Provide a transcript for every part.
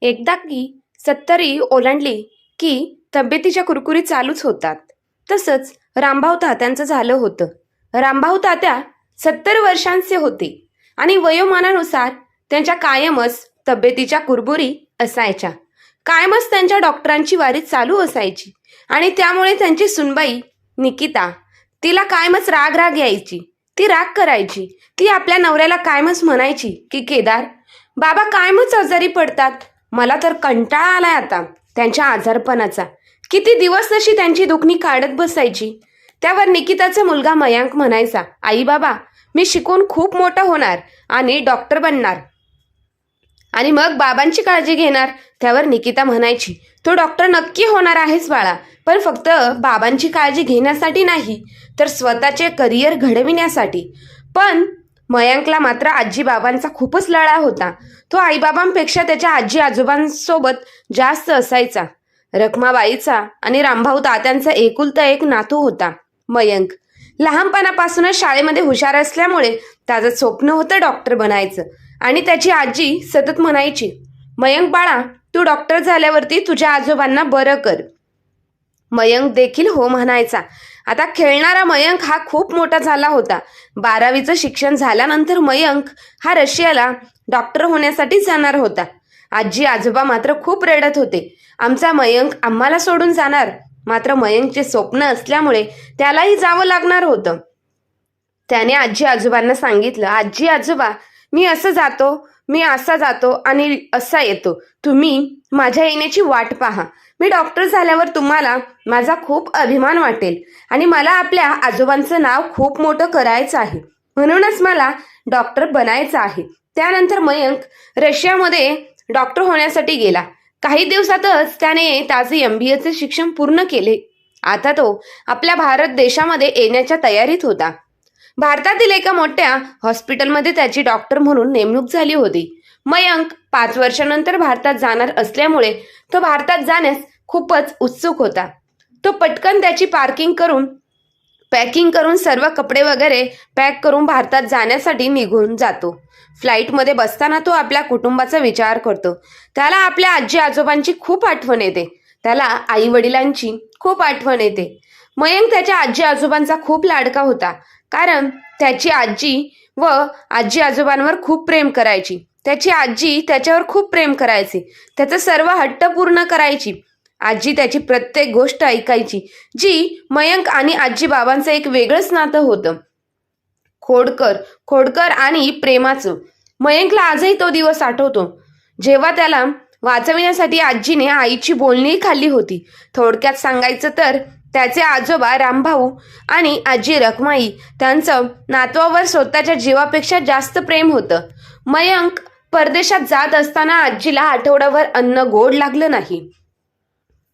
एकदा की 70 ओलांडली की तब्येतीच्या कुरकुरी चालूच होतात. तसंच रामभाऊ तात्यांचं झालं होतं. रामभाऊ तात्या 70 वर्षांचे होते आणि वयोमानानुसार त्यांच्या कायमच तब्येतीच्या कुरबुरी असायच्या. कायमच त्यांच्या डॉक्टरांची वारी चालू असायची आणि त्यामुळे त्यांची सुनबाई निकिता, तिला कायमच राग राग यायची. ती राग करायची. ती आपल्या नवऱ्याला कायमच म्हणायची की केदार, बाबा कायमच आजारी पडतात. मला तर कंटाळा आलाय आता त्यांच्या आजारपणाचा. किती दिवस तशी त्यांची दुखणी काढत बसायची. त्यावर निकिताचा मुलगा मयांक म्हणायचा, आई बाबा, मी शिकून खूप मोठा होणार आणि डॉक्टर बनणार आणि मग बाबांची काळजी घेणार. त्यावर निकिता म्हणायची, तो डॉक्टर नक्की होणार आहेस बाळा, पण फक्त बाबांची काळजी घेण्यासाठी नाही तर स्वतःचे करिअर घडविण्यासाठी. पण मयांकला मात्र आजी बाबांचा खूपच लळा होता. तो आईबाबांपेक्षा त्याच्या आजी आजोबांसोबत जास्त असायचा. रखमाबाईचा आणि रामभाऊ तात्यांचा एकुलता एक नातू होता मयंक. लहानपणापासूनच शाळेमध्ये हुशार असल्यामुळे त्याचं स्वप्न होतं डॉक्टर बनायचं आणि त्याची आजी सतत म्हणायची, मयंक बाळा, तू डॉक्टर झाल्यावरती तुझ्या आजोबांना बरं कर. मयंक देखील हो म्हणायचा. आता खेळणारा मयंक हा खूप मोठा झाला होता. 12वीचं शिक्षण झाल्यानंतर मयंक हा रशियाला डॉक्टर होण्यासाठी जाणार होता. आजी आजोबा मात्र खूप रडत होते. आमचा मयंक आम्हाला सोडून जाणार. मात्र मयंकचे स्वप्न असल्यामुळे त्यालाही जावं लागणार होतं. त्याने आजी आजोबांना सांगितलं, आजी आजोबा, मी असं जातो, मी असा जातो आणि असा येतो. तुम्ही माझ्या येण्याची वाट पहा. मी डॉक्टर झाल्यावर तुम्हाला माझा खूप अभिमान वाटेल आणि मला आपल्या आजोबांचं नाव खूप मोठं करायचं आहे. म्हणूनच मला डॉक्टर बनायचं आहे. त्यानंतर मयंक रशियामध्ये डॉक्टर होण्यासाठी गेला. काही दिवसातच त्याने त्याचे MBAचे शिक्षण पूर्ण केले. आता तो आपल्या भारत देशामध्ये येण्याच्या तयारीत होता. भारतातील एका मोठ्या हॉस्पिटलमध्ये त्याची डॉक्टर म्हणून नेमणूक झाली होती. मयंक 5 वर्षानंतर भारतात जाणार असल्यामुळे तो भारतात जाण्यास खूपच उत्सुक होता. तो पटकन त्याची पॅकिंग करून सर्व कपडे वगैरे पॅक करून भारतात जाण्यासाठी निघून जातो. फ्लाईटमध्ये बसताना तो आपल्या कुटुंबाचा विचार करतो. त्याला आपल्या आजी आजोबांची खूप आठवण येते. त्याला आई वडिलांची खूप आठवण येते. मयंक त्याच्या आजी आजोबांचा खूप लाडका होता, कारण त्याची आजी व आजी आजोबांवर खूप प्रेम करायची. त्याची आजी त्याच्यावर खूप प्रेम करायची. त्याचं सर्व हट्ट पूर्ण करायची. आजी त्याची प्रत्येक गोष्ट ऐकायची, जी मयंक आणि आजी बाबांचं एक वेगळंच नातं होतं. खोडकर आणि प्रेमाचं. मयंकला आजही तो दिवस आठवतो, जेव्हा त्याला वाचविण्यासाठी आजीने आईची बोलणी खाल्ली होती. थोडक्यात सांगायचं तर त्याचे आजोबा रामभाऊ आणि आजी रखमाई, त्यांचं नातवावर स्वतःच्या जीवापेक्षा जास्त प्रेम होतं. मयंक परदेशात जात असताना आजीला आठवड्यावर अन्न गोड लागलं नाही.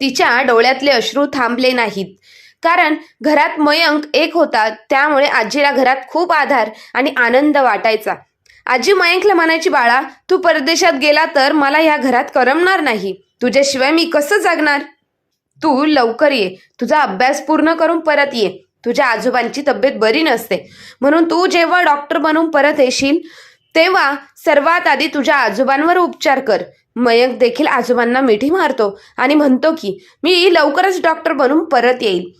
तिच्या डोळ्यातले अश्रू थांबले नाहीत, कारण घरात मयंक एक होता. त्यामुळे आजीला घरात खूप आधार आणि आनंद वाटायचा. आजी मयंकला म्हणायची, बाळा, तू परदेशात गेला तर मला या घरात करमणार नाही. तुझ्याशिवाय मी कसं जगणार? तू लवकर ये, तुझा अभ्यास पूर्ण करून परत ये. तुझ्या आजोबांची तब्येत बरी नसते, म्हणून तू जेव्हा डॉक्टर बनून परत येशील तेव्हा सर्वात आधी तुझ्या आजोबांवर उपचार कर. मयंक देखील आजोबांना मिठी मारतो आणि म्हणतो की मी लवकरच डॉक्टर बनून परत येईल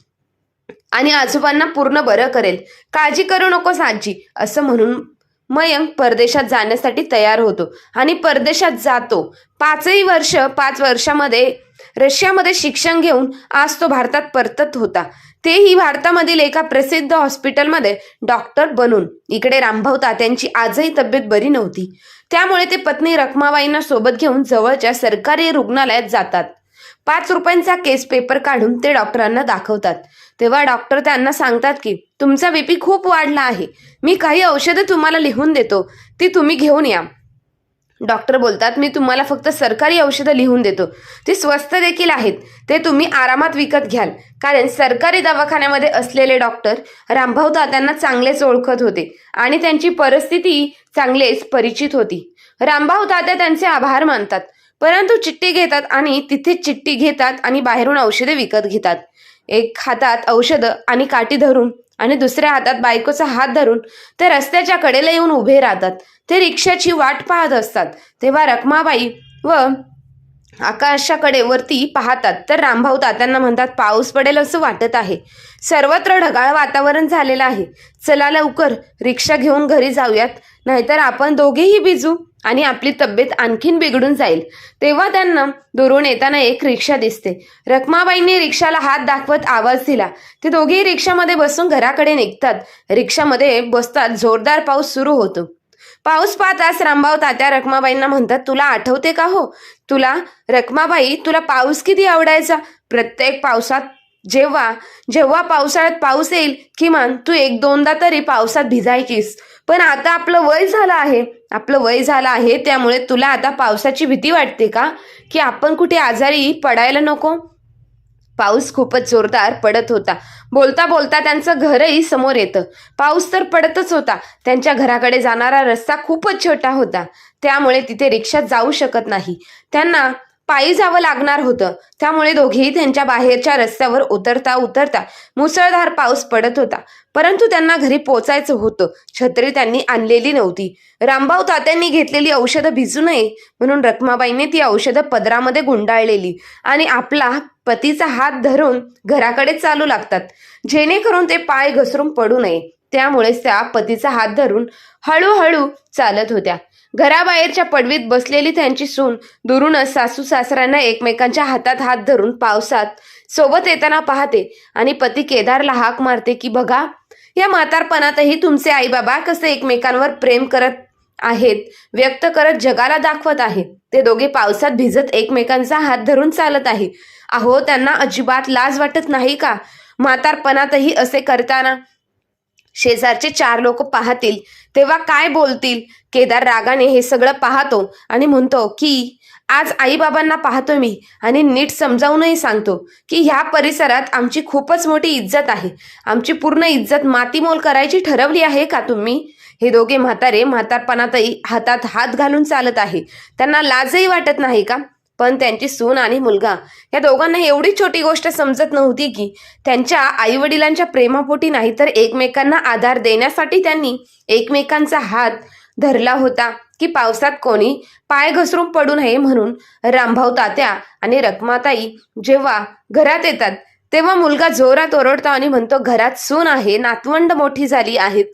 आणि आजोबांना पूर्ण बरं करेल. काळजी करू नकोस आजी, असं म्हणून मयंक परदेशात जाण्यासाठी तयार होतो आणि परदेशात जातो. 5 वर्षामध्ये रशियामध्ये शिक्षण घेऊन आज तो भारतात परतत होता, तेही भारतामधील एका प्रसिद्ध हॉस्पिटलमध्ये डॉक्टर बनून. इकडे रामभाऊ तात्यांची आजही तब्येत बरी नव्हती. त्यामुळे ते पत्नी रखमाबाईंना सोबत घेऊन जवळच्या सरकारी रुग्णालयात जातात. 5 रुपयांचा केस पेपर काढून ते डॉक्टरांना दाखवतात. तेव्हा डॉक्टर त्यांना सांगतात की तुमचा BP खूप वाढला आहे. मी काही औषधं तुम्हाला लिहून देतो, ती तुम्ही घेऊन या. डॉक्टर बोलतात, मी तुम्हाला फक्त सरकारी औषधं लिहून देतो. ती स्वस्त देखील आहेत. ते तुम्ही आरामात विकत घ्याल. कारण सरकारी दवाखान्यामध्ये असलेले डॉक्टर रामभाऊ तात्यांना चांगलेच ओळखत होते आणि त्यांची परिस्थिती चांगलेच परिचित होती. रामभाऊ तात्या त्यांचे आभार मानतात, परंतु चिठ्ठी घेतात आणि तिथेच चिठ्ठी घेतात आणि बाहेरून औषधे विकत घेतात. एक हातात औषधं आणि काठी धरून आणि दुसऱ्या हातात बायकोचा हात धरून ते रस्त्याच्या कडेला येऊन उभे राहतात. ते रिक्षाची वाट पाहत असतात. तेव्हा रखमाबाई व आकाशाकडे वरती पाहतात तर रामभाऊ तात्यांना म्हणतात, पाऊस पडेल असं वाटत आहे. सर्वत्र ढगाळ वातावरण झालेलं आहे. चला लवकर रिक्षा घेऊन घरी जाऊयात, नाहीतर आपण दोघेही भिजू आणि आपली तब्येत आणखीन बिघडून जाईल. तेव्हा त्यांना दुरून येताना एक रिक्षा दिसते. रखमाबाईंनी रिक्षाला हात दाखवत आवाज दिला. ते दोघेही रिक्षामध्ये बसून घराकडे निघतात. रिक्षामध्ये बसतात. जोरदार पाऊस सुरू होतो. पाऊस पाहताच रामभाऊ तात्या रखमाबाईंना म्हणतात, तुला आठवते का हो? रखमाबाई, तुला पाऊस किती आवडायचा? प्रत्येक पावसात जेव्हा जेव्हा पावसाळ्यात पाऊस येईल किमान तू एक दोनदा तरी पावसात भिजायचीस. पण आता आपलं वय झालं आहे त्यामुळे तुला आता पावसाची भीती वाटते का? की आपण कुठे आजारी पडायला नको? पाऊस खूपच जोरदार पडत होता. बोलता बोलता त्यांचं घरही समोर येतं. पाऊस तर पडतच होता. त्यांच्या घराकडे जाणारा रस्ता खूपच छोटा होता, त्यामुळे तिथे रिक्षा जाऊ शकत नाही. त्यांना पायी जावं लागणार होतं. त्यामुळे दोघेही त्यांच्या बाहेरच्या रस्त्यावर उतरता उतरता मुसळधार पाऊस पडत होता. परंतु त्यांना घरी पोचायचं होतं. छत्री त्यांनी आणलेली नव्हती. रामभाऊ तात्यांनी घेतलेली औषधं भिजू नये म्हणून रखमाबाईंनी ती औषधं पदरामध्ये गुंडाळलेली आणि आपला पतीचा हात धरून घराकडे चालू लागतात, जेणेकरून ते पाय घसरून पडू नये. त्यामुळेच त्या पतीचा हात धरून हळूहळू चालत होत्या. घराबाहेरच्या पडवीत बसलेली त्यांची सून दुरूनच सासू सासऱ्यांना एकमेकांच्या हातात हात धरून पावसात सोबत येताना पाहते आणि पती केदारला हाक मारते की बघा, या म्हातारपणातही तुमचे आई बाबा कसे एकमेकांवर प्रेम करत आहेत, व्यक्त करत जगाला दाखवत आहेत. ते दोघे पावसात भिजत एकमेकांचा हात धरून चालत आहे. अहो, त्यांना अजिबात लाज वाटत नाही का म्हातारपणातही असे करताना? शेजारचे 4 लोक पाहतील तेव्हा काय बोलतील? केदार रागाने हे सगळं पाहतो आणि म्हणतो की आज आई बाबांना पाहतो मी आणि नीट समजावूनही सांगतो की ह्या परिसरात आमची खूपच मोठी इज्जत आहे. आमची पूर्ण इज्जत मातीमोल करायची ठरवली आहे का तुम्ही? हे दोघे म्हातारे म्हातारपणातही हातात हात घालून चालत आहे. त्यांना लाजही वाटत नाही का? पण त्यांची सून आणि मुलगा या दोघांना एवढी छोटी गोष्ट समजत नव्हती की त्यांच्या आई वडिलांच्या प्रेमापोटी नाही तर एकमेकांना आधार देण्यासाठी त्यांनी एकमेकांचा हात धरला होता की पावसात कोणी पाय घसरून पडू नये म्हणून. रामभाऊ तात्या आणि रखमाताई जेव्हा घरात येतात तेव्हा मुलगा जोरात ओरडतो आणि म्हणतो, घरात सून आहे, नातवंड मोठी झाली आहेत,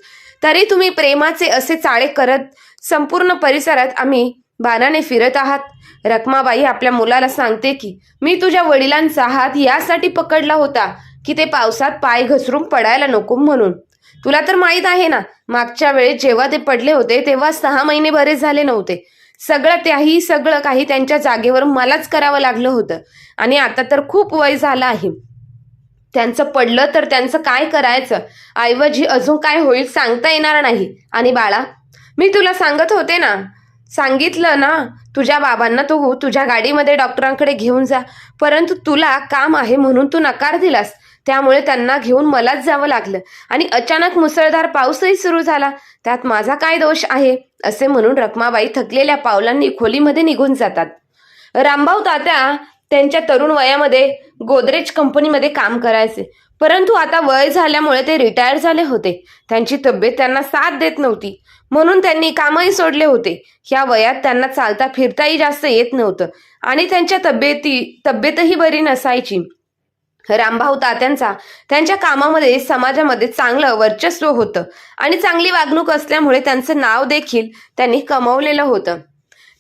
तरी तुम्ही प्रेमाचे असे चाळे करत संपूर्ण परिसरात आम्ही बाणाने फिरत आहात. रखमाबाई आपल्या मुलाला सांगते की मी तुझ्या वडिलांचा हात यासाठी पकडला होता की ते पावसात पाय घसरून पडायला नको म्हणून. तुला तर माहीत आहे ना, मागच्या वेळेस जेव्हा ते पडले होते तेव्हा 6 महिने बरे झाले नव्हते. सगळं काही त्यांच्या जागेवर मलाच करावं लागलं होतं आणि आता तर खूप वय झालं आहे. त्यांचं पडलं तर त्यांचं काय करायचं? ऐवजी अजून काय होईल सांगता येणार नाही. आणि बाळा, मी तुला सांगितलं ना तुझ्या बाबांना तू तुझ्या गाडीमध्ये डॉक्टरांकडे घेऊन जा, परंतु तुला काम आहे म्हणून तू नकार दिलास. त्यामुळे त्यांना घेऊन मलाच जावं लागलं आणि अचानक मुसळधार पाऊसही सुरू झाला. त्यात माझा काय दोष आहे? असे म्हणून रखमाबाई थकलेल्या पावलांनी खोलीमध्ये निघून जातात. रामभाऊ तात्या त्यांच्या तरुण वयामध्ये गोदरेज कंपनीमध्ये काम करायचे, परंतु आता वय झाल्यामुळे ते रिटायर झाले होते. त्यांची तब्येत त्यांना साथ देत नव्हती म्हणून त्यांनी कामही सोडले होते. ह्या वयात त्यांना चालता फिरताही जास्त येत नव्हतं आणि त्यांच्या तब्येतही बरी नसायची. रामभाऊ तात्यांचा त्यांच्या कामामध्ये समाजामध्ये चांगलं वर्चस्व होतं आणि चांगली वागणूक असल्यामुळे त्यांचं नाव देखील त्यांनी कमवलेलं होतं.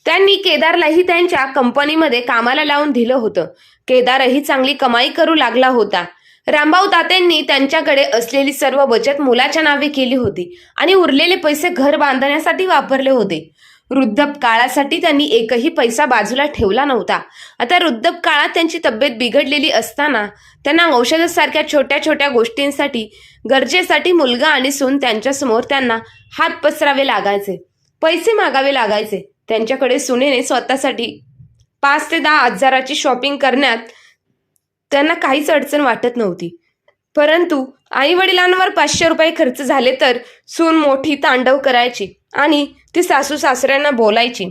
त्यांनी केदारलाही त्यांच्या कंपनीमध्ये कामाला लावून दिलं होतं. केदारही चांगली कमाई करू लागला होता. रामभाऊ तात्यांनी त्यांच्याकडे असलेली सर्व बचत मुलाच्या नावे केली होती आणि उरलेले पैसे घर बांधण्यासाठी वापरले होते. वृद्धपकाळासाठी त्यांनी एकही पैसा बाजूला ठेवला नव्हता. आता वृद्धपकाळात त्यांची तब्येत बिघडलेली असताना त्यांना औषधासारख्या छोट्या छोट्या गोष्टींसाठी गरजेसाठी मुलगा आणि सून त्यांच्यासमोर त्यांना हात पसरावे लागायचे, पैसे मागावे लागायचे. त्यांच्याकडे सुनेने स्वतःसाठी 5 ते 10 हजाराची शॉपिंग करण्यात त्यांना काहीच अडचण वाटत नव्हती. परंतु आई वडिलांवर 500 रुपये खर्च झाले तर सून मोठी तांडव करायची आणि ती सासू सासऱ्यांना बोलायची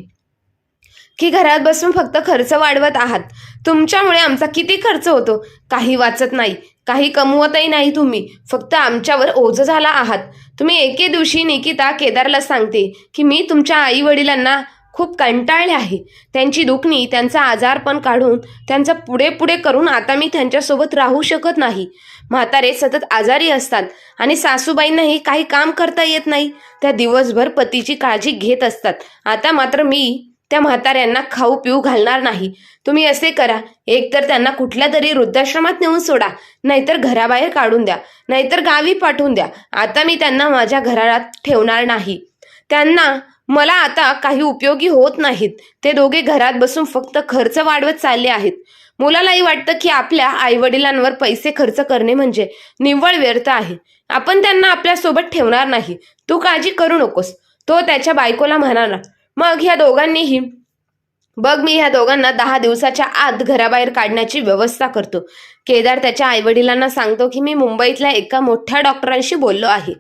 की घरात बसून फक्त खर्च वाढवत आहात, तुमच्यामुळे आमचा किती खर्च होतो, काही वाचत नाही, काही कमवतही नाही, तुम्ही फक्त आमच्यावर ओझं झाला आहात. तुम्ही एके दिवशी निकिता केदारला सांगते की मी तुमच्या आई वडिलांना खूप कंटाळले आहे. त्यांची दुखणी, त्यांचा आजारपण काढून त्यांचं पुढे पुढे करून आता मी त्यांच्यासोबत राहू शकत नाही. म्हातारे सतत आजारी असतात आणि सासूबाईंनाही काही काम करता येत नाही. त्या दिवसभर पतीची काळजी घेत असतात. आता मात्र मी त्या म्हाताऱ्यांना खाऊ पिऊ घालणार नाही. तुम्ही असे करा, एकतर त्यांना कुठल्या तरी वृद्धाश्रमात नेऊन सोडा, नाहीतर घराबाहेर काढून द्या, नाहीतर गावी पाठवून द्या. आता मी त्यांना माझ्या घरात ठेवणार नाही. त्यांना मला आता काही उपयोगी होत नाहीत. ते दोघे घरात बसून फक्त खर्च वाढवत चालले आहेत. मुलालाही वाटतं की आपल्या आईवडिलांवर पैसे खर्च करणे म्हणजे निव्वळ व्यर्थ आहे. आपण त्यांना आपल्यासोबत ठेवणार नाही. तू काळजी करू नकोस, तो त्याच्या बायकोला म्हणाला. मग मी ह्या दोघांना 10 दिवसाच्या आत घराबाहेर काढण्याची व्यवस्था करतो. केदार त्याच्या आईवडिलांना सांगतो की मी मुंबईतल्या एका मोठ्या डॉक्टरांशी बोललो आहे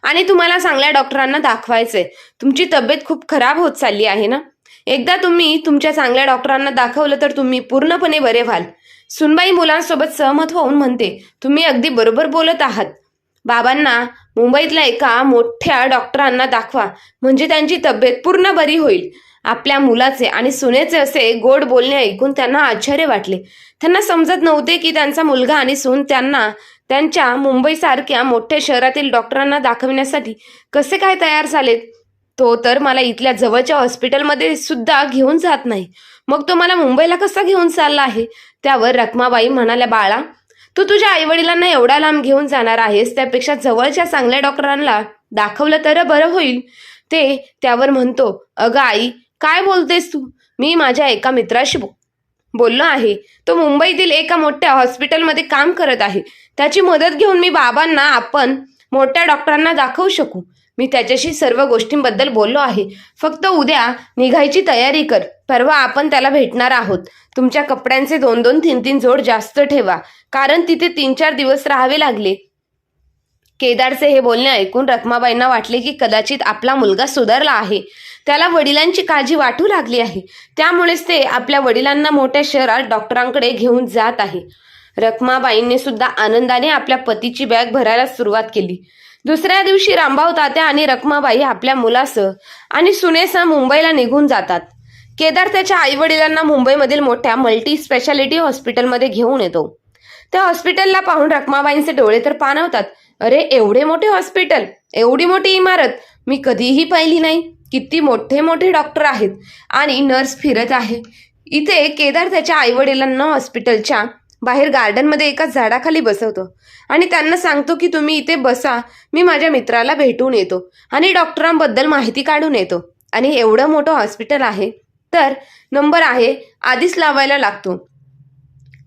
आणि तुम्हाला चांगल्या डॉक्टरांना दाखवायचंय. तुमची तब्येत खूप खराब होत चालली आहे ना. एकदा तुम्ही तुमच्या चांगल्या डॉक्टरांना दाखवलं तर तुम्ही पूर्णपणे बरे व्हाल. सुनबाई मुलांसोबत सहमत होऊन म्हणते, तुम्ही अगदी बरोबर बोलत आहात. बाबांना मुंबईतल्या एका मोठ्या डॉक्टरांना दाखवा, म्हणजे त्यांची तब्येत पूर्ण बरी होईल. आपल्या मुलाचे आणि सुनेचे असे गोड बोलणे ऐकून त्यांना आश्चर्य वाटले. त्यांना समजत नव्हते की त्यांचा मुलगा आणि सून त्यांना त्यांच्या मुंबईसारख्या मोठ्या शहरातील डॉक्टरांना दाखविण्यासाठी कसे काय तयार झालेत. तो तर मला इथल्या जवळच्या हॉस्पिटलमध्ये सुद्धा घेऊन जात नाही, मग तो मला मुंबईला कसा घेऊन चालला आहे. त्यावर रखमाबाई म्हणाल्या, बाळा, तू तुझ्या आईवडिलांना एवढा लांब घेऊन जाणार आहेस, त्यापेक्षा जवळच्या चांगल्या डॉक्टरांना दाखवलं तर बरं होईल. ते त्यावर म्हणतो, अगं आई, काय बोलतेस तू. मी माझ्या एका मित्राशी बोललो आहे. तो मुंबईतील एका मोठ्या हॉस्पिटलमध्ये काम करत आहे. त्याची मदत घेऊन मी बाबांना आपण मोठ्या डॉक्टरांना दाखवू शकू. मी त्याच्याशी सर्व गोष्टींबद्दल बोललो आहे. फक्त उद्या निघायची तयारी कर. परवा आपण त्याला भेटणार आहोत. तुमच्या कपड्यांचे 2-2, 3-3 जोड जास्त ठेवा, कारण तिथे 3-4 दिवस राहावे लागले. केदारचे हे बोलणे ऐकून रखमाबाईंना वाटले की कदाचित आपला मुलगा सुधारला आहे. त्याला वडिलांची काळजी वाटू लागली आहे. त्यामुळेच ते आपल्या वडिलांना मोठ्या शहरात डॉक्टरांकडे घेऊन जात आहे. रखमाबाईंनी सुद्धा आनंदाने आपल्या पतीची बॅग भरायला सुरुवात केली. दुसऱ्या दिवशी रामभाऊ तात्या आणि रखमाबाई आपल्या मुलासह आणि सुनेसह मुंबईला निघून जातात. केदार त्याच्या आईवडिलांना मुंबईमधील मोठ्या मल्टी स्पेशालिटी हॉस्पिटलमध्ये घेऊन येतो. त्या हॉस्पिटलला पाहून रखमाबाईंचे डोळे तर पाणावतात. अरे, एवढे मोठे हॉस्पिटल, एवढी मोठी इमारत मी कधीही पाहिली नाही. किती मोठे मोठे डॉक्टर आहेत आणि नर्स फिरत आहे. इथे केदार त्याच्या आईवडिलांना हॉस्पिटलच्या बाहेर गार्डनमध्ये एका झाडाखाली बसवतो आणि त्यांना सांगतो की तुम्ही इथे बसा, मी माझ्या मित्राला भेटून येतो आणि डॉक्टरांबद्दल माहिती काढून येतो. आणि एवढं मोठं हॉस्पिटल आहे तर नंबर आहे आधीच लावायला लागतो.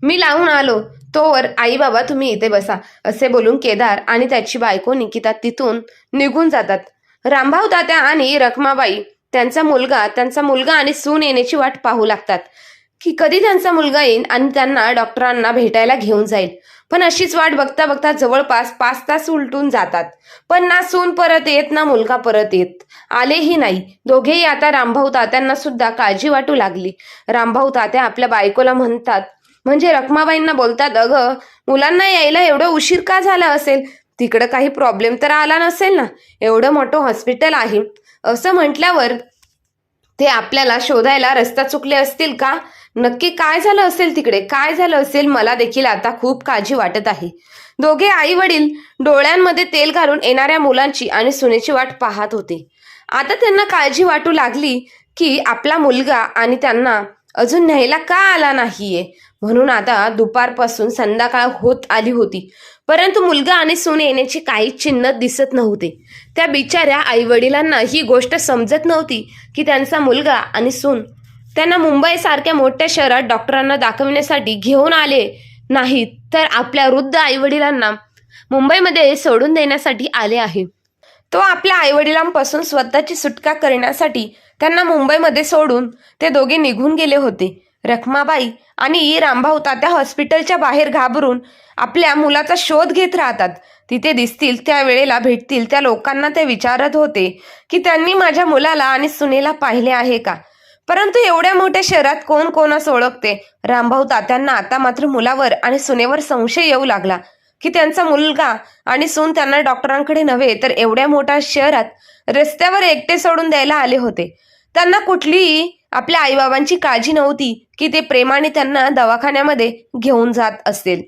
मी लावून आलो, तोवर आई बाबा तुम्ही इथे बसा, असे बोलून केदार आणि त्याची बायको निकिता तिथून निघून जातात. रामभाऊ तात्या आणि रखमाबाई त्यांचा मुलगा आणि सून येण्याची वाट पाहू लागतात की कधी त्यांचा मुलगा येईल आणि त्यांना डॉक्टरांना भेटायला घेऊन जाईल. पण अशीच वाट बघता बघता जवळपास 5 तास उलटून जातात. पण ना सून परत येत ना मुलगा परत येत. आलेही नाही. दोघेही आता रामभाऊ तात्यांना सुद्धा काळजी वाटू लागली. रामभाऊ तात्या आपल्या बायकोला म्हणतात, म्हणजे रखमाबाईंना बोलतात, अगं, मुलांना यायला एवढं उशीर का झाला असेल. तिकडं काही प्रॉब्लेम तर आला नसेल ना. एवढं मोठं हॉस्पिटल आहे असं म्हटल्यावर ते आपल्याला शोधायला रस्ता चुकले असतील का. नक्की काय झालं असेल तिकडे, काय झालं असेल. मला देखील आता खूप काळजी वाटत आहे. दोघे आई वडील डोळ्यांमध्ये तेल घालून येणाऱ्या मुलांची आणि सुनेची वाट पाहत होते. आता त्यांना काळजी वाटू लागली की आपला मुलगा आणि त्यांना अजून न्यायला का आला नाहीये. म्हणून आता दुपारपासून संध्याकाळ होत आली होती, परंतु मुलगा आणि सून येण्याची काही चिन्ह दिसत नव्हते. त्या बिचाऱ्या आई वडिलांना ही गोष्ट समजत नव्हती की त्यांचा मुलगा आणि सून त्यांना मुंबईसारख्या मोठ्या शहरात डॉक्टरांना दाखवण्यासाठी घेऊन आले नाहीत, तर आपल्या वृद्ध आईवडिलांना मुंबईमध्ये सोडून देण्यासाठी आले आहे. तो आपल्या आईवडिलांपासून स्वतःची सुटका करण्यासाठी त्यांना मुंबईमध्ये सोडून ते दोघे निघून गेले होते. रखमाबाई आणि रामभाऊ तात्या हॉस्पिटलच्या बाहेर घाबरून आपल्या मुलाचा शोध घेत राहतात. तिथे दिसतील त्या वेळेला भेटतील त्या लोकांना ते विचारत होते की त्यांनी माझ्या मुलाला आणि सुनेला पाहिले आहे का. परंतु एवढ्या मोठ्या शहरात कोण कोणास ओळखते. रामभाऊ तात्यांना आता मात्र मुलावर आणि सुनेवर संशय येऊ लागला की त्यांचा मुलगा आणि सून त्यांना डॉक्टरांकडे नव्हे तर एवढ्या मोठ्या शहरात रस्त्यावर एकटे सोडून द्यायला आले होते. त्यांना कुठलीही आपल्या आईबाबांची काळजी नव्हती की ते प्रेमाने त्यांना दवाखान्यामध्ये घेऊन जात असेल.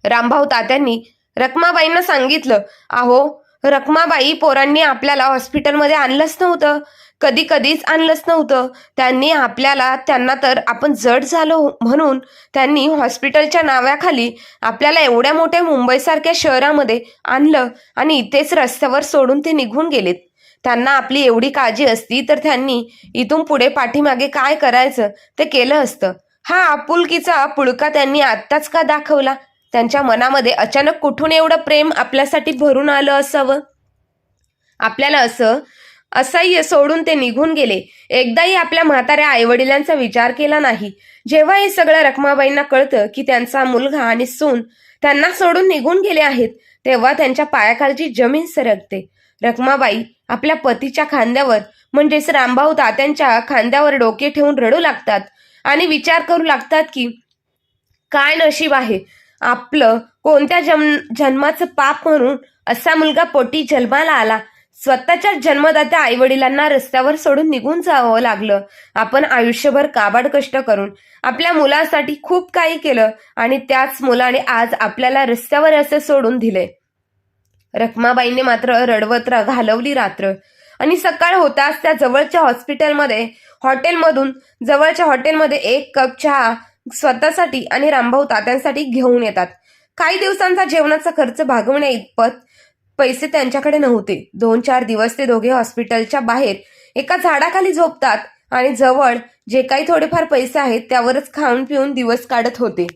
रामभाऊ तात्यांनी रखमाबाईंना सांगितलं, अहो रखमाबाई, पोरांनी आपल्याला हॉस्पिटलमध्ये आणलंच नव्हतं, कधी कधीच आणलंच नव्हतं. त्यांना तर आपण जड झालो म्हणून त्यांनी हॉस्पिटलच्या नावाखाली आपल्याला एवढ्या मोठ्या मुंबईसारख्या शहरामध्ये आणलं आणि इथेच रस्त्यावर सोडून ते निघून गेलेत. त्यांना आपली एवढी काळजी असती तर त्यांनी इथून पुढे पाठीमागे काय करायचं ते केलं असतं. हा आपुलकीचा पुळका त्यांनी आत्ताच का दाखवला? त्यांच्या मनामध्ये अचानक कुठून एवढं प्रेम आपल्यासाठी भरून आलं असावं? आपल्याला असह्य सोडून ते निघून गेले. एकदाही आपल्या म्हाताऱ्या आईवडिलांचा विचार केला नाही. जेव्हा हे सगळं रखमाबाईंना कळतं की त्यांचा मुलगा आणि सून त्यांना सोडून निघून गेले आहेत, तेव्हा त्यांच्या पायाखालची जमीन सरकते. रखमाबाई आपल्या पतीच्या खांद्यावर म्हणजेच रामभाऊ तात्यांच्या खांद्यावर डोके ठेवून रडू लागतात आणि विचार करू लागतात की काय नशीब आहे आपलं, कोणत्या जन्माचं पाप म्हणून असा मुलगा पोटी जन्माला आला. स्वतःच्या जन्मदात्या आईवडिलांना रस्त्यावर सोडून निघून जावं लागलं. आपण आयुष्यभर काबाड कष्ट करून आपल्या मुलासाठी खूप काही केलं आणि त्याच मुलाने आज आपल्याला रस्त्यावर असं सोडून दिले. रखमाबाईंनी मात्र रडवत घालवली रात्र आणि सकाळ होताच त्या जवळच्या हॉटेलमध्ये एक कप चहा स्वतःसाठी आणि रामभाऊ तात्यांसाठी घेऊन येतात. काही दिवसांचा जेवणाचा खर्च भागवण्या इतपत पैसे त्यांच्याकडे नव्हते. 2-4 दिवस ते दोघे हॉस्पिटलच्या बाहेर एका झाडाखाली झोपतात आणि जवळ जे काही थोडेफार पैसे आहेत त्यावरच खाऊन पिऊन दिवस काढत होते.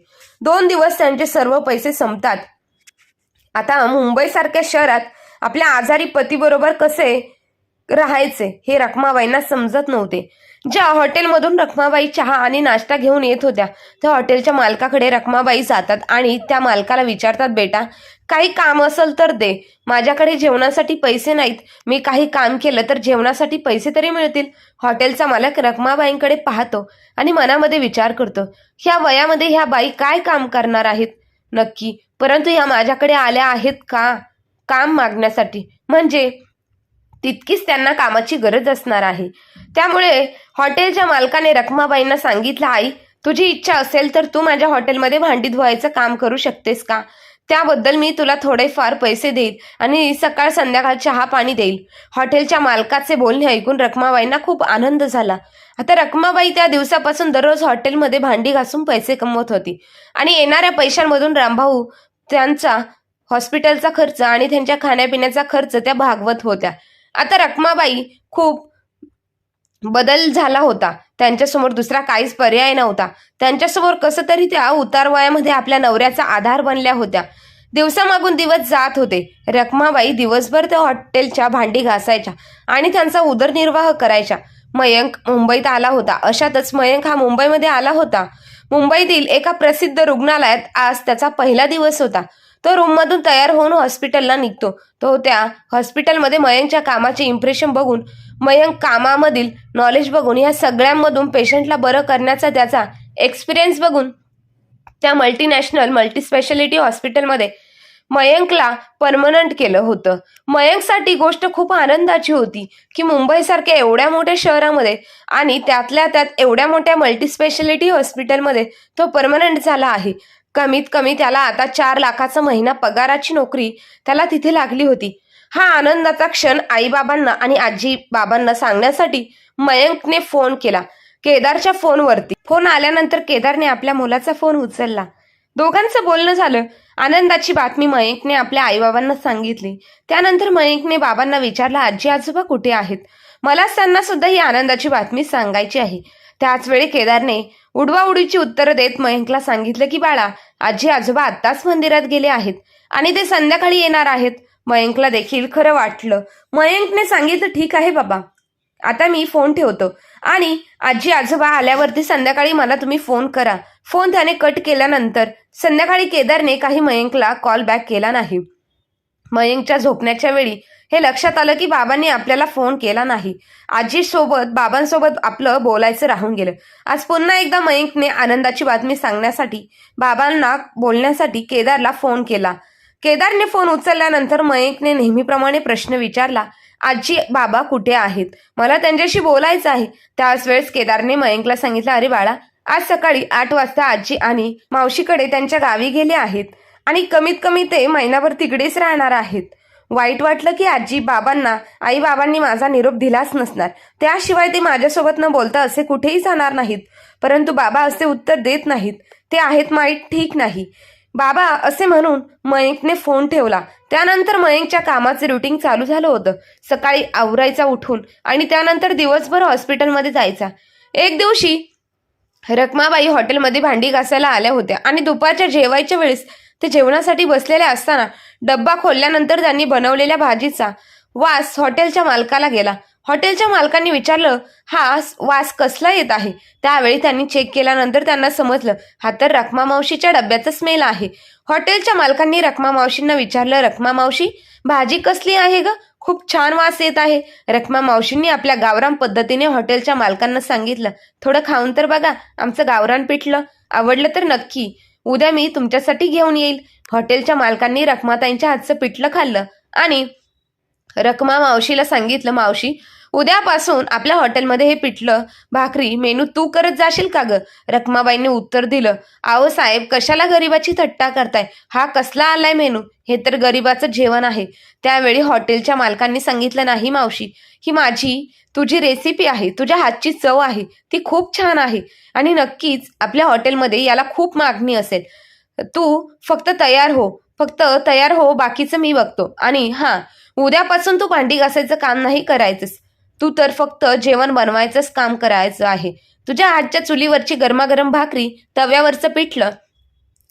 2 दिवस त्यांचे सर्व पैसे संपतात. आता मुंबईसारख्या शहरात आपल्या आजारी पतीबरोबर कसे राहायचे हे रखमाबाईंना समजत नव्हते. ज्या हॉटेलमधून रखमाबाई चहा आणि नाश्ता घेऊन येत होत्या त्या हॉटेलच्या मालकाकडे रखमाबाई जातात आणि त्या मालकाला विचारतात, बेटा काही काम असेल तर दे, माझ्याकडे जेवणासाठी पैसे नाहीत, मी काही काम केलं तर जेवणासाठी पैसे तरी मिळतील. हॉटेलचा मालक रखमाबाईंकडे पाहतो आणि मनामध्ये विचार करतो, ह्या वयामध्ये ह्या बाई काय काम करणार आहेत नक्की, परंतु ह्या माझ्याकडे आल्या आहेत का काम मागण्यासाठी, म्हणजे तितकीच त्यांना कामाची गरज असणार आहे. त्यामुळे हॉटेलच्या मालकाने रखमाबाईंना सांगितलं, आई तुझी इच्छा असेल तर तू माझ्या हॉटेलमध्ये भांडी धुवायचं काम करू शकतेस का, त्याबद्दल मी तुला थोडेफार पैसे देईल आणि सकाळ संध्याकाळ चहा पाणी देईल. हॉटेलच्या मालकाचे बोलणे ऐकून रखमाबाईंना खूप आनंद झाला. आता रखमाबाई त्या दिवसापासून दररोज हॉटेलमध्ये भांडी घासून पैसे कमवत होती आणि येणाऱ्या पैशांमधून रामभाऊ त्यांचा हॉस्पिटलचा खर्च आणि त्यांच्या खाण्यापिण्याचा खर्च त्या भागवत होत्या. आता रखमाबाई खूप बदल झाला होता. त्यांच्यासमोर दुसरा काहीच पर्याय नव्हता. त्यांच्यासमोर कसं तरी त्या उतार वयामध्ये आपल्या नवऱ्याचा आधार बनल्या होत्या. दिवसामागून दिवस जात होते. रखमाबाई दिवसभर त्या हॉटेलच्या भांडी घासायच्या आणि त्यांचा उदरनिर्वाह करायच्या. मयंक मुंबईत आला होता. अशातच मयंक हा मुंबईमध्ये आला होता. मुंबईतील एका प्रसिद्ध रुग्णालयात आज त्याचा पहिला दिवस होता. तो रूममधून तयार होऊन हॉस्पिटलला निघतो. तो त्या हॉस्पिटलमध्ये मयंकच्या कामाचे इम्प्रेशन बघून, मयंक कामामधील नॉलेज बघून, या सगळ्यांमधून पेशंटला बरं करण्याचा त्याचा एक्सपिरियन्स बघून त्या मल्टीस्पेशालिटी हॉस्पिटलमध्ये मयंकला परमनंट केलं होतं. मयंकसाठी गोष्ट खूप आनंदाची होती की मुंबईसारख्या एवढ्या मोठ्या शहरामध्ये आणि त्यातल्या त्यात एवढ्या मोठ्या मल्टीस्पेशालिटी हॉस्पिटलमध्ये तो परमनंट झाला आहे. कमीत कमी त्याला आता 4 लाखाचा महिना पगाराची नोकरी त्याला तिथे लागली होती. हा आनंदाचा क्षण आईबाबांना आणि आजी बाबांना सांगण्यासाठी मयंकने फोन केला. केदारच्या फोनवरती फोन आल्यानंतर केदारने आपल्या मुलाचा फोन उचलला. दोघांचं बोलणं झालं. आनंदाची बातमी मयंकने आपल्या आईबाबांना सांगितली. त्यानंतर मयंकने बाबांना विचारलं, आजी आजोबा कुठे आहेत, मलाच त्यांना सुद्धा ही आनंदाची बातमी सांगायची आहे. त्याचवेळी केदारने उडवाउडीची उत्तरं देत मयंकला सांगितलं की बाळा, आजी आजोबा आत्ताच मंदिरात गेले आहेत आणि ते संध्याकाळी येणार आहेत. मयंकला देखील खरं वाटलं. मयंकने सांगितलं, ठीक आहे बाबा, आता मी फोन ठेवतो आणि आजी आजोबा आल्यावरती संध्याकाळी मला तुम्ही फोन करा. फोन त्याने कट केल्यानंतर संध्याकाळी केदारने काही मयंकला कॉल बॅक केला नाही. मयंकच्या झोपण्याच्या वेळी हे लक्षात आलं की बाबांनी आपल्याला फोन केला नाही. आजीसोबत बाबांसोबत आपलं बोलायचं राहून गेलं. आज पुन्हा एकदा मयंकने आनंदाची बातमी सांगण्यासाठी बाबांना बोलण्यासाठी केदारला फोन केला. केदारने फोन उचलल्यानंतर मयंकने नेहमीप्रमाणे प्रश्न विचारला, आजी बाबा कुठे आहेत, मला त्यांच्याशी बोलायचं आहे. त्याच वेळेस केदारने मयंकला सांगितलं, अरे बाळा, आज सकाळी 8 वाजता आजी आणि मावशीकडे त्यांच्या गावी गेले आहेत आणि कमीत कमी ते महिनाभर तिकडेच राहणार आहेत. वाईट वाटलं की आजी बाबांना आई बाबांनी माझा निरोप दिलाच नसणार. त्याशिवाय ते माझ्यासोबत न बोलता असे कुठेही जाणार नाहीत. परंतु बाबा असे उत्तर देत नाहीत. ते आहेत माहीत ठीक नाही बाबा असे म्हणून मयंकने फोन ठेवला. त्यानंतर मयंकच्या कामाचे रुटीन चालू झालं होतं. सकाळी आवरायचा उठून आणि त्यानंतर दिवसभर हॉस्पिटलमध्ये जायचा. एक दिवशी रखमाबाई हॉटेलमध्ये भांडी घासायला आल्या होत्या आणि दुपारच्या जेवायच्या वेळेस ते जेवणासाठी बसलेल्या असताना डब्बा खोलल्यानंतर त्यांनी बनवलेल्या भाजीचा वास हॉटेलच्या मालकाला गेला. हॉटेलच्या मालकांनी विचारलं, हा वास कसला येत आहे? त्यावेळी त्यांनी चेक केल्यानंतर त्यांना समजलं, हा तर रखमा मावशीच्या डब्याचा स्मेल आहे. हॉटेलच्या मालकांनी रखमा मावशींना विचारलं, रखमा मावशी, भाजी कसली आहे ग? खूप छान वास येत आहे. रखमा मावशींनी आपल्या गावरान पद्धतीने हॉटेलच्या मालकांना सांगितलं, थोडं खाऊन तर बघा, आमचं गावरान पिठलं आवडलं तर नक्की उद्या मी तुमच्यासाठी घेऊन येईल. हॉटेलच्या मालकांनी रखमाताईंच्या हातचं पिठलं खाल्लं आणि रखमा मावशीला सांगितलं, मावशी, उद्यापासून आपल्या हॉटेलमध्ये हे पिठलं भाकरी मेनू तू करत जाशील का ग? रखमाबाईंनी उत्तर दिलं, आहो साहेब, कशाला गरिबाची थट्टा करताय? हा कसला आलाय मेनू? हे तर गरिबाचं जेवण आहे. त्यावेळी हॉटेलच्या मालकांनी सांगितलं, नाही मावशी, ही माझी तुझी रेसिपी आहे, तुझ्या हातची चव आहे, ती खूप छान आहे आणि नक्कीच आपल्या हॉटेलमध्ये याला खूप मागणी असेल. तू फक्त तयार हो, बाकीचं मी बघतो. आणि हां, उद्यापासून तू भांडी घासायचं काम नाही करायचंस, तू तर फक्त जेवण बनवायचंच काम करायचं आहे. तुझ्या हातच्या चुलीवरची गरमागरम भाकरी, तव्यावरचं पिठलं.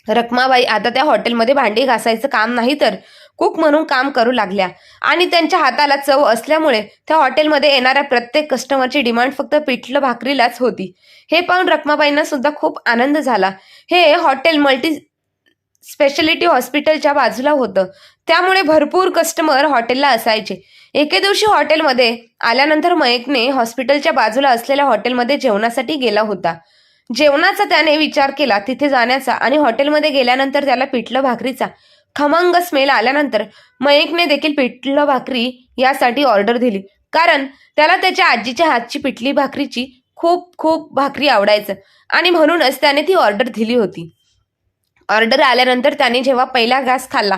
रखमाबाई आता त्या हॉटेलमध्ये भांडी घासायचं काम नाही तर कुक म्हणून काम करू लागल्या आणि त्यांच्या हाताला चव असल्यामुळे त्या हॉटेलमध्ये येणाऱ्या प्रत्येक कस्टमरची डिमांड फक्त पिठलं भाकरीलाच होती. हे पाहून रखमाबाईंना सुद्धा खूप आनंद झाला. हे हॉटेल मल्टी स्पेशालिटी हॉस्पिटलच्या बाजूला होतं, त्यामुळे भरपूर कस्टमर हॉटेलला असायचे. एके दिवशी हॉटेलमध्ये आल्यानंतर मयंकने हॉस्पिटलच्या बाजूला असलेल्या हॉटेलमध्ये जेवणासाठी गेला होता. जेवणाचा त्याने विचार केला तिथे जाण्याचा आणि हॉटेलमध्ये गेल्यानंतर त्याला पिठलं भाकरीचा खमंग स्मेल आल्यानंतर मयंकने देखील पिठलं भाकरी यासाठी ऑर्डर दिली, कारण त्याला त्याच्या आजीच्या हातची पिठली भाकरीची खूप खूप भाकरी आवडायचं आणि म्हणूनच त्याने ती ऑर्डर दिली होती. ऑर्डर आल्यानंतर त्याने जेव्हा पहिला घास खाल्ला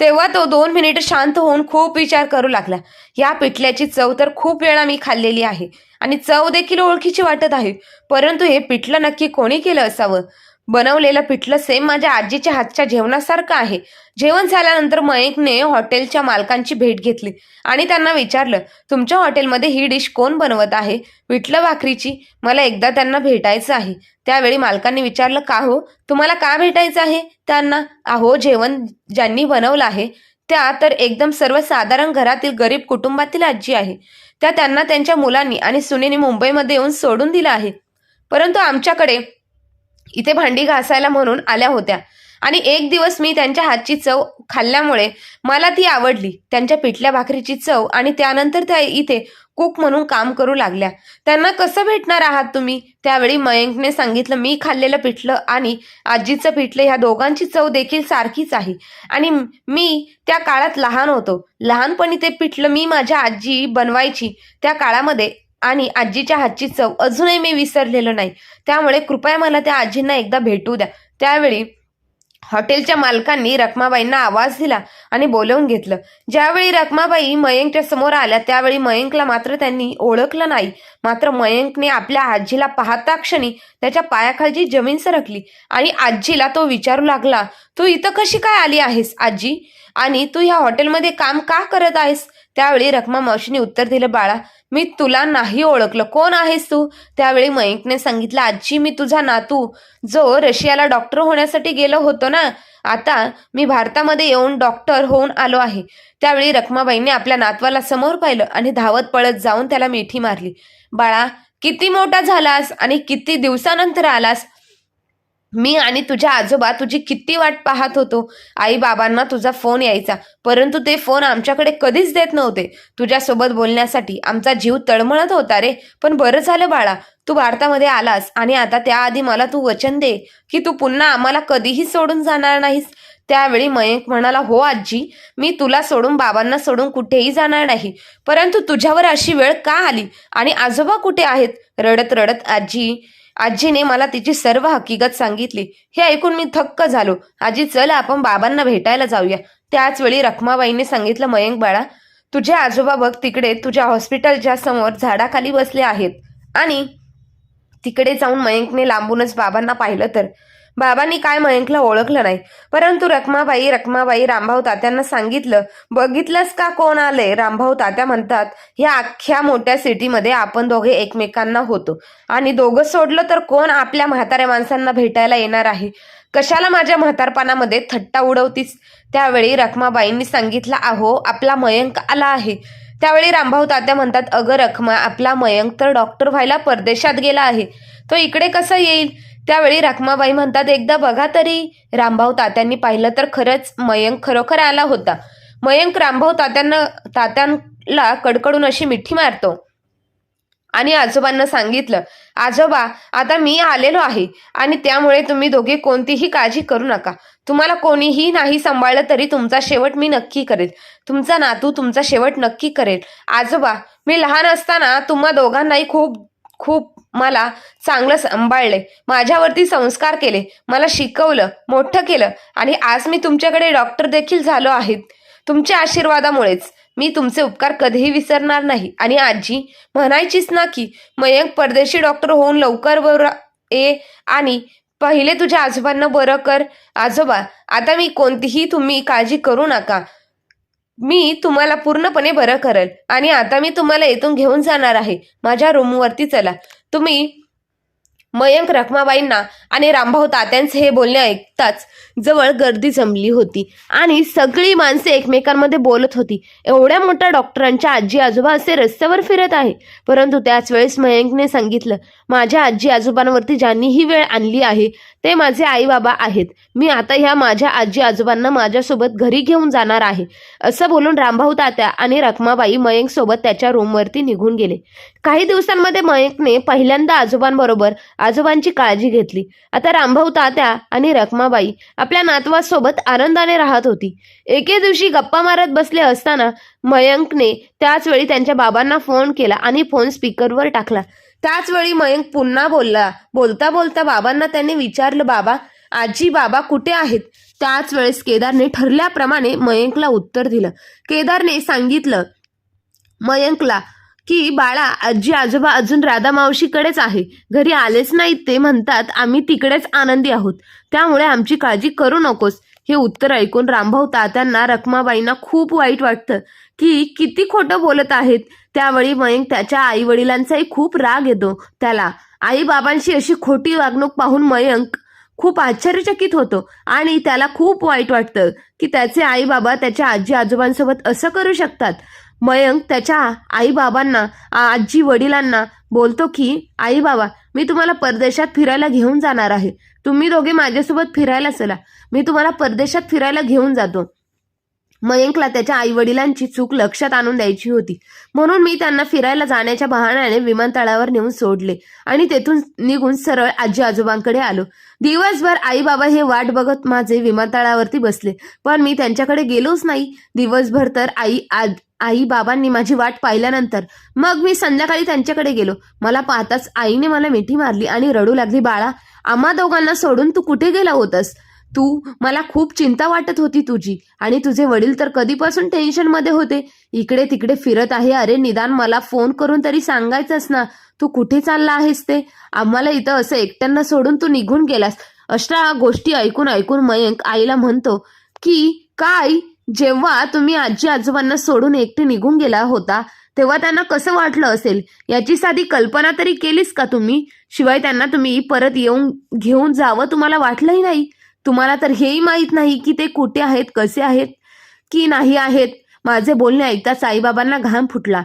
तेव्हा तो 2 मिनिटं शांत होऊन खूप विचार करू लागला. या पिठल्याची चव तर खूप वेळा मी खाल्लेली आहे आणि चव देखील ओळखीची वाटत आहे, परंतु हे पिठलं नक्की कोणी केलं असावं? बनवलेलं पिठलं सेम माझ्या आजीच्या हातच्या जेवणासारखं आहे. जेवण झाल्यानंतर मयंकने हॉटेलच्या मालकांची भेट घेतली आणि त्यांना विचारलं, तुमच्या हॉटेलमध्ये ही डिश कोण बनवत आहे, पिठलं भाकरीची? मला एकदा त्यांना भेटायचं आहे. त्यावेळी मालकांनी विचारलं, का हो, तुम्हाला का भेटायचं आहे त्यांना? अहो, जेवण ज्यांनी बनवलं आहे त्या तर एकदम सर्वसाधारण घरातील गरीब कुटुंबातील आजी आहे. त्यांना त्यांच्या मुलांनी आणि सुनेनी मुंबईमध्ये येऊन सोडून दिलं आहे, परंतु आमच्याकडे इथे भांडी घासायला म्हणून आल्या होत्या आणि एक दिवस मी त्यांच्या हातची चव खाल्ल्यामुळे मला ती आवडली, त्यांच्या पिठल्या भाकरीची चव, आणि त्यानंतर त्या इथे कुक म्हणून काम करू लागल्या. त्यांना कसं भेटणार आहात तुम्ही? त्यावेळी मयंकने सांगितलं, मी खाल्लेलं पिठलं आणि आजीचं पिठलं ह्या दोघांची चव देखील सारखीच आहे आणि मी त्या काळात लहान होतो. लहानपणी ते पिठलं मी माझ्या आजी बनवायची त्या काळामध्ये आणि आजीच्या हातची चव अजूनही मी विसरलेलो नाही. त्यामुळे कृपया मला त्या आजींना एकदा भेटू द्या. त्यावेळी हॉटेलच्या मालकांनी रखमाबाईंना आवाज दिला आणि बोलवून घेतलं. ज्यावेळी रखमाबाई मयंकच्या समोर आल्या त्यावेळी मयंकला मात्र त्यांनी ओळखलं नाही. मात्र मयंकने आपल्या आजीला पाहता क्षणी त्याच्या पायाखालची जमीन सरकली आणि आजीला तो विचारू लागला, तू इथं कशी काय आली आहेस आजी? आणि तू ह्या हॉटेलमध्ये काम का करत आहेस? त्यावेळी रखमा मावशीने उत्तर दिलं, बाळा, मी तुला नाही ओळखलं, कोण आहेस तू? त्यावेळी मयंकने सांगितलं, आजी, मी तुझा नातू, जो रशियाला डॉक्टर होण्यासाठी गेलो होतो ना, आता मी भारतामध्ये येऊन डॉक्टर होऊन आलो आहे. त्यावेळी रखमाबाईंनी आपल्या नातवाला समोर पाहिलं आणि धावत पळत जाऊन त्याला मिठी मारली. बाळा, किती मोठा झालास आणि किती दिवसानंतर आलास. मी आणि तुझ्या आजोबा तुझी किती वाट पाहत होतो. आई बाबांना तुझा फोन यायचा, परंतु ते फोन आमच्याकडे कधीच देत नव्हते. तुझ्यासोबत बोलण्यासाठी आमचा जीव तळमळत होता रे. पण बरं झालं बाळा, तू भारतामध्ये आलास आणि आता त्याआधी मला तू वचन दे की तू पुन्हा आम्हाला कधीही सोडून जाणार नाहीस. त्यावेळी मयंक म्हणाला, हो आजी, मी तुला सोडून बाबांना सोडून कुठेही जाणार नाही, परंतु तुझ्यावर अशी वेळ का आली आणि आजोबा कुठे आहेत? रडत रडत आजीने मला तिची सर्व हकीकत सांगितली. हे ऐकून मी थक्क झालो. आजी, चल आपण बाबांना भेटायला जाऊया. त्याच वेळी रखमाबाईंनी सांगितलं, मयंक बाळा, तुझे आजोबा बघ तिकडे तुझ्या हॉस्पिटलच्या समोर झाडाखाली बसले आहेत. आणि तिकडे जाऊन मयंकने लांबूनच बाबांना पाहिलं तर बाबांनी काय मयंकला ओळखलं नाही. परंतु रखमाबाई रामभाऊ तात्यांना सांगितलं, बघितलंस का कोण आले? रामभाऊ तात्या म्हणतात, या अख्ख्या मोठ्या सिटीमध्ये आपण दोघे एकमेकांना होतो आणि दोघं सोडलं तर कोण आपल्या म्हाताऱ्या माणसांना भेटायला येणार आहे? कशाला माझ्या म्हातारपणामध्ये थट्टा उडवतीस? त्यावेळी रखमाबाईंनी सांगितलं, अहो आपला मयंक आला आहे. त्यावेळी रामभाऊ तात्या म्हणतात, अगं रखमा, आपला मयंक तर डॉक्टर व्हायला परदेशात गेला आहे, तो इकडे कसा येईल? त्यावेळी रखमाबाई म्हणतात, एकदा बघा तरी. रामभाऊ तात्यांनी पाहिलं तर खरंच मयंक खरोखर आला होता. मयंक रामभाऊ तात्यांना कडकडून अशी मिठी मारतो आणि आजोबांना सांगितलं, आजोबा, आता मी आलेलो आहे आणि त्यामुळे तुम्ही दोघे कोणतीही काळजी करू नका. तुम्हाला कोणीही नाही सांभाळलं तरी तुमचा शेवट मी नक्की करेल. तुमचा नातू तुमचा शेवट नक्की करेल. आजोबा, मी लहान असताना तुम्हा दोघांनाही खूप खूप मला चांगलं सांभाळले, माझ्यावरती संस्कार केले, मला शिकवलं, मोठं केलं आणि आज मी तुमच्याकडे डॉक्टर देखील झालो आहे. तुमच्या आशीर्वादामुळेच. मी तुमचे उपकार कधीही विसरणार नाही. आणि आजी म्हणायचीच ना की मयंक परदेशी डॉक्टर होऊन लवकर बरं ये आणि पहिले तुझ्या आजोबांना बरं कर. आजोबा, आता मी कोणतीही तुम्ही काळजी करू नका, मी तुम्हाला पूर्णपणे बरं करेल. आणि आता मी तुम्हाला इथून घेऊन जाणार आहे. माझ्या रूमवरती चला. तुम्ही मयंक रखमाबाईंना आणि रामभाऊ तात्यांचे हे बोलणे ऐकताच जवळ गर्दी जमली होती आणि सगळी माणसे एकमेकांमध्ये बोलत होती. एवढ्या मोठ्या डॉक्टरांच्या आजी आजोबा असे रस्त्यावर फिरत आहे. परंतु त्याच वेळेस मयंकने सांगितलं, माझ्या आजी आजोबांवरती ज्यांनी ही वेळ आणली आहे ते माझे आई बाबा आहेत. मी आता ह्या माझ्या आजी आजोबांना माझ्यासोबत घरी घेऊन जाणार आहे. असं बोलून रामभाऊ तात्या आणि रखमाबाई मयंक सोबत त्याच्या रूमवरती निघून गेले. काही दिवसांमध्ये मयंकने पहिल्यांदा आजोबांबरोबर आजोबांची काळजी घेतली. आता रामभाऊ तात्या आणि रखमाबाई आपल्या नातवासोबत आनंदाने राहत होती. एके दिवशी गप्पा मारत बसले असताना मयंकने त्याच वेळी त्यांच्या बाबांना फोन केला आणि फोन स्पीकरवर टाकला. त्याच वेळी मयंक पुन्हा बोलला. बोलता बोलता बाबांना त्यांनी विचारलं, बाबा, आजी बाबा कुठे आहेत? त्याच वेळेस केदारने ठरल्याप्रमाणे मयंकला उत्तर दिलं. केदारने सांगितलं मयंकला की बाळा, आजी आजोबा अजून राधा मावशीकडेच आहे, घरी आलेच नाहीत. ते म्हणतात आम्ही तिकडेच आनंदी आहोत, त्यामुळे आमची काळजी करू नकोस. हे उत्तर ऐकून रामभाऊ तात्यांना रखमाबाईंना खूप वाईट वाटतं की किती खोटं बोलत आहेत. त्यावेळी मयंक त्याच्या आई वडिलांचाही खूप राग येतो त्याला. आई बाबांशी अशी खोटी वागणूक पाहून मयंक खूप आश्चर्यचकित होतो आणि त्याला खूप वाईट वाटतं की त्याचे आई बाबा त्याच्या आजी आजोबांसोबत असं करू शकतात. मयंक त्याच्या आई बाबांना आजी वडिलांना बोलतो की आई बाबा, मी तुम्हाला परदेशात फिरायला घेऊन जाणार आहे. तुम्ही दोघे माझ्यासोबत फिरायला चला. मी तुम्हाला परदेशात फिरायला घेऊन जातो. मयंकला त्याच्या आई वडिलांची चूक लक्षात आणून द्यायची होती, म्हणून मी त्यांना फिरायला जाण्याच्या बहाण्याने विमानतळावर नेऊन सोडले आणि तेथून निघून सरळ आजी आजोबांकडे आलो. दिवसभर आई बाबा हे वाट बघत माझे विमानतळावरती बसले, पण मी त्यांच्याकडे गेलोच नाही. दिवसभर तर आई बाबांनी माझी वाट पाहिल्यानंतर मग मी संध्याकाळी त्यांच्याकडे गेलो. मला पाहताच आईने मला मिठी मारली आणि रडू लागली, बाळा, आम्हा दोघांना सोडून तू कुठे गेला होतास? मला खूप चिंता वाटत होती तुझी. आणि तुझे वडील तर कधीपासून टेन्शन मध्ये होते, इकडे तिकडे फिरत आहे. अरे निदान मला फोन करून तरी सांगायचंस ना, तू कुठे चालला आहेस ते. आम्हाला इथं असं एकट्यांना सोडून तू निघून गेलास. अशा गोष्टी ऐकून मयंक आईला म्हणतो की काय, जेव्हा तुम्ही आजी आजोबांना सोडून एकटे निघून गेला होता तेव्हा त्यांना कसं वाटलं असेल याची साधी कल्पना तरी केलीस का तुम्ही? शिवाय त्यांना तुम्ही परत येऊन घेऊन जावं तुम्हाला वाटलंही नाही. तुम्हाला तर हेही माहीत नाही की ते कुठे आहेत, कसे आहेत की नाही आहेत. माझे बोलणे ऐकताच आईबाबांना घाम फुटला.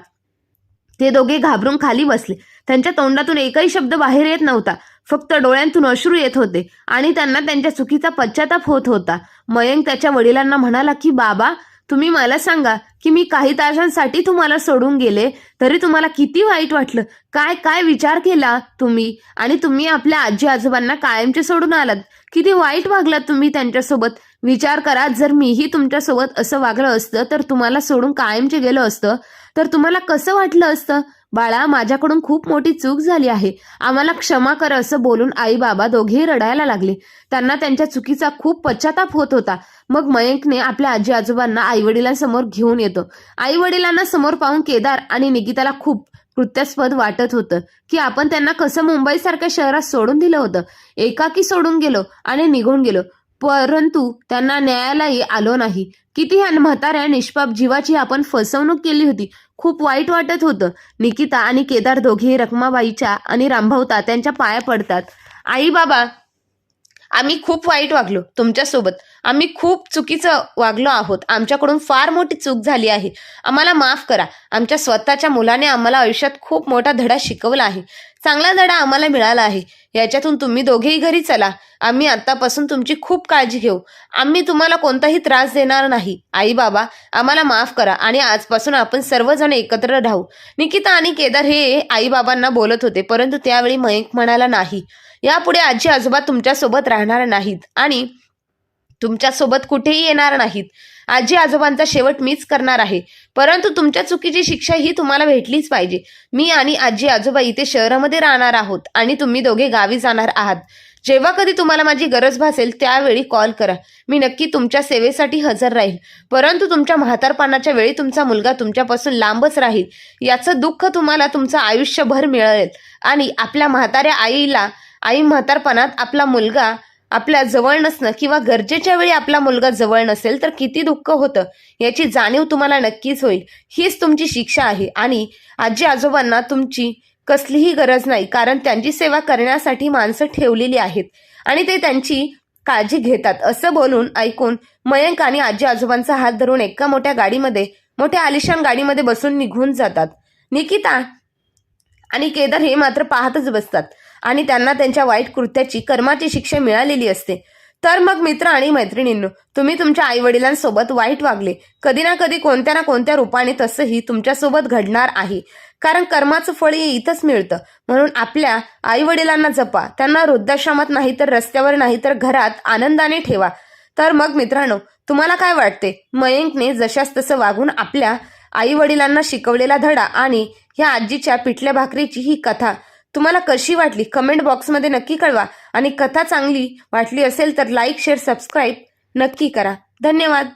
ते दोघे घाबरून खाली बसले. त्यांच्या तोंडातून एकही शब्द बाहेर येत नव्हता, फक्त डोळ्यांतून अश्रू येत होते आणि त्यांना त्यांच्या चुकीचा पश्चाताप होत होता. मयंक त्याच्या वडिलांना म्हणाला की बाबा, तुम्ही मला सांगा की मी काही तासांसाठी तुम्हाला सोडून गेले तरी तुम्हाला किती वाईट वाटलं? काय काय विचार केला तुम्ही? आणि तुम्ही आपल्या आजी आजोबांना कायमचे सोडून आलात. किती वाईट वागलात तुम्ही त्यांच्यासोबत. विचार करा, जर मीही तुमच्यासोबत असं वागलं असतं तर तुम्हाला सोडून कायमचे गेलो असतं तर तुम्हाला कसं वाटलं असतं? बाळा, माझ्याकडून खूप मोठी चूक झाली आहे, आम्हाला क्षमा कर असं बोलून आई बाबा दोघेही रडायला लागले. त्यांना त्यांच्या चुकीचा खूप पश्चाताप होत होता. मग मयंकने आपल्या आजी आजोबांना आई वडिलांसमोर घेऊन येतो. आई वडिलांना समोर पाहून केदार आणि निकिताला खूप कृत्यास्पद वाटत होतं की आपण त्यांना कसं मुंबईसारख्या शहरात सोडून दिलं होतं. एकाकी सोडून गेलो आणि निघून गेलो, परंतु त्यांना न्यायालाही आलो नाही. किती ह्या म्हाताऱ्या निष्पाप जीवाची आपण फसवणूक केली होती. खूप वाईट वाटत होतं. निकिता आणि केदार दोघेही रखमाबाईच्या आणि रामभाऊ तात्यांच्या पाया पडतात. आई बाबा, आम्ही खूप वाईट वागलो तुमच्यासोबत, आम्ही खूप चुकीचं वागलो आहोत, आमच्याकडून फार मोठी चूक झाली आहे, आम्हाला माफ करा. आमच्या स्वतःच्या मुलाने आम्हाला आयुष्यात खूप मोठा धडा शिकवला आहे, चांगला धडा आम्हाला मिळाला आहे. याच्यातून तुम्ही दोघेही घरी चला. आम्ही आतापासून तुमची खूप काळजी घेऊ. आम्ही तुम्हाला कोणताही त्रास देणार नाही. आई बाबा, आम्हाला माफ करा आणि आजपासून आपण सर्वजण एकत्र राहू. निकिता आणि केदार हे आई बाबांना बोलत होते, परंतु त्यावेळी मयंक म्हणाला, नाही, यापुढे आजी आजोबा तुमच्यासोबत राहणार नाहीत आणि तुमच्यासोबत कुठेही येणार नाहीत. आजी आजोबांचा शेवट मीच करणार आहे, परंतु तुमच्या चुकीची शिक्षा ही तुम्हाला भेटलीच पाहिजे. मी आणि आजी आजोबा इथे शहरामध्ये राहणार आहोत आणि तुम्ही दोघे गावी जाणार आहात. जेव्हा कधी तुम्हाला माझी गरज भासेल त्यावेळी कॉल करा. मी नक्की तुमच्या सेवेसाठी हजर राहील. परंतु तुमच्या म्हातारपणाच्या वेळी तुमचा मुलगा तुमच्यापासून लांबच राहील, याचं दुःख तुम्हाला तुमचं आयुष्यभर मिळेल. आणि आपल्या म्हाताऱ्या आई म्हातारपणात आपला मुलगा आपल्या जवळ नसणं किंवा गरजेच्या वेळी आपला मुलगा जवळ नसेल तर किती दुःख होतं याची जाणीव तुम्हाला नक्कीच होईल. हीच तुमची शिक्षा आहे आणि आजी आजोबांना तुमची कसलीही गरज नाही, कारण त्यांची सेवा करण्यासाठी माणसं ठेवलेली आहेत आणि ते त्यांची काळजी घेतात. असं बोलून ऐकून मयंक आणि आजी आजोबांचा हात धरून एका मोठ्या आलिशान गाडीमध्ये बसून निघून जातात. निकिता आणि केदार हे मात्र पाहतच बसतात आणि त्यांना त्यांच्या वाईट कृत्याची कर्माची शिक्षा मिळालेली असते. तर मग मित्र आणि मैत्रिणींनो, तुम्ही तुमच्या आई वडिलांसोबत वाईट वागले, कधी ना कधी कोणत्या ना कोणत्या रूपाने तसंही तुमच्यासोबत घडणार आहे, कारण कर्माचं फळ हे इथंच मिळतं. म्हणून आपल्या आई वडिलांना जपा, त्यांना वृद्धाश्रमात नाही तर रस्त्यावर नाही तर घरात आनंदाने ठेवा. तर मग मित्रांनो, तुम्हाला काय वाटते? मयंकने जशास तसं वागून आपल्या आई वडिलांना शिकवलेला धडा आणि ह्या आजीच्या पिठल्या भाकरीची ही कथा तुम्हाला कशी वाटली कमेंट बॉक्समध्ये नक्की कळवा. आणि कथा चांगली वाटली असेल तर लाईक, शेअर, सबस्क्राईब नक्की करा. धन्यवाद.